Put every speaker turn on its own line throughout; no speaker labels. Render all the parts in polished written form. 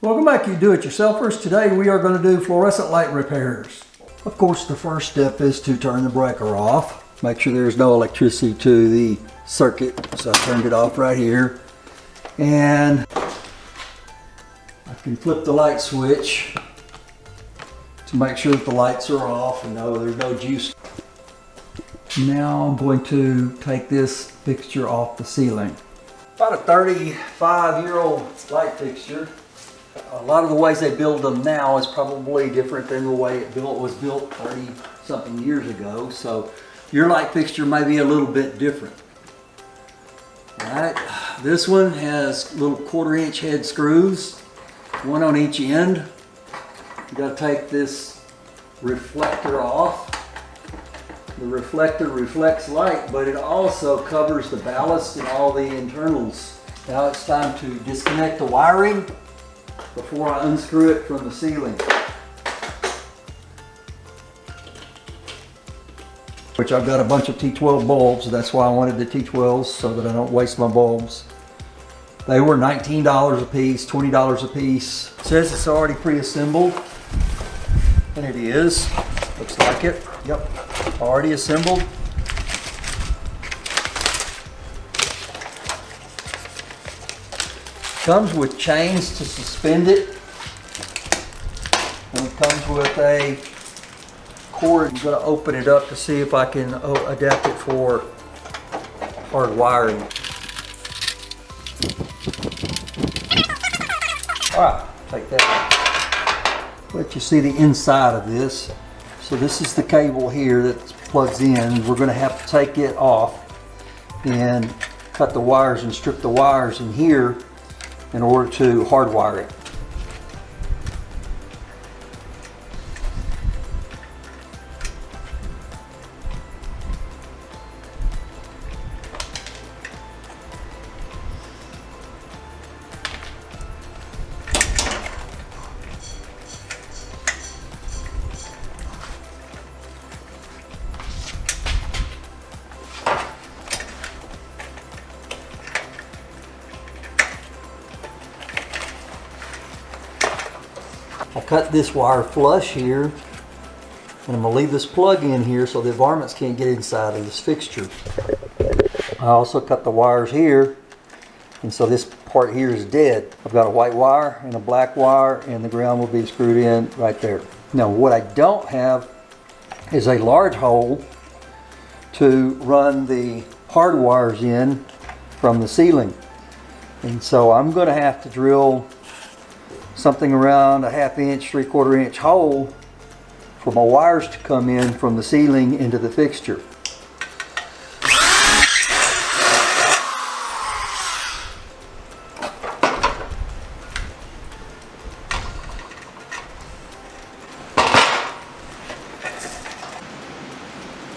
Welcome back, you do-it-yourselfers. Today we are going to do fluorescent light repairs. Of course, the first step is to turn the breaker off. Make sure there's no electricity to the circuit. So I turned it off right here. And I can flip the light switch to make sure that the lights are off and there's no juice. Now I'm going to take this fixture off the ceiling. About a 35-year-old light fixture. A lot of the ways they build them now is probably different than the way it was built 30-something years ago. So your light fixture may be a little bit different. Alright, this one has little 1/4-inch head screws, one on each end. You got to take this reflector off. The reflector reflects light, but it also covers the ballast and all the internals. Now it's time to disconnect the wiring before I unscrew it from the ceiling. Which I've got a bunch of T12 bulbs. That's why I wanted the T12s, so that I don't waste my bulbs. They were $19 a piece, $20 a piece. It says it's already pre-assembled, and it is. Looks like it. Yep, already assembled. Comes with chains to suspend it, and it comes with a cord. I'm going to open it up to see if I can adapt it for hard wiring. Alright, take that out. Let you see the inside of this. So this is the cable here that plugs in. We're going to have to take it off and cut the wires and strip the wires in here in order to hardwire it. I cut this wire flush here, and I'm going to leave this plug in here so the varmints can't get inside of this fixture. I also cut the wires here, and so this part here is dead. I've got a white wire and a black wire, and the ground will be screwed in right there. Now what I don't have is a large hole to run the hard wires in from the ceiling. And so I'm going to have to drill something around a 1/2 inch, 3/4 inch hole for my wires to come in from the ceiling into the fixture.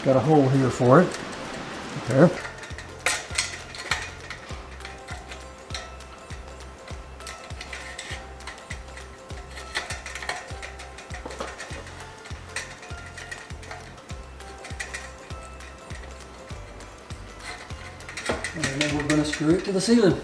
Got a hole here for it. There. And then we're going to screw it to the ceiling.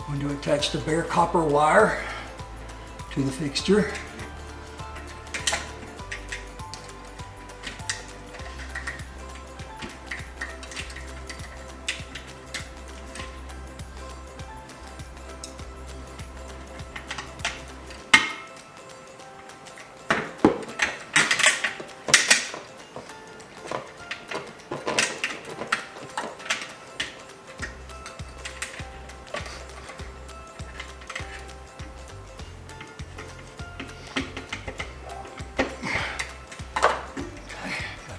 I'm going to attach the bare copper wire to the fixture.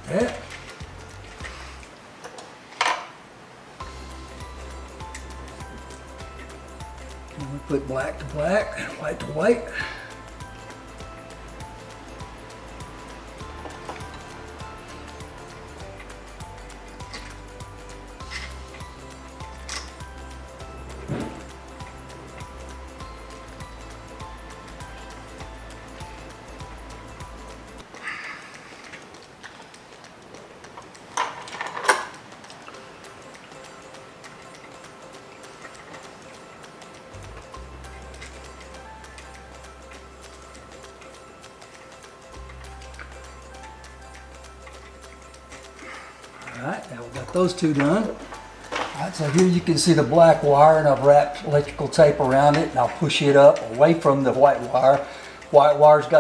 That. We put black to black, white to white. All right, now we've got those two done. All right, so here you can see the black wire, and I've wrapped electrical tape around it, and I'll push it up away from the white wire. White wire's got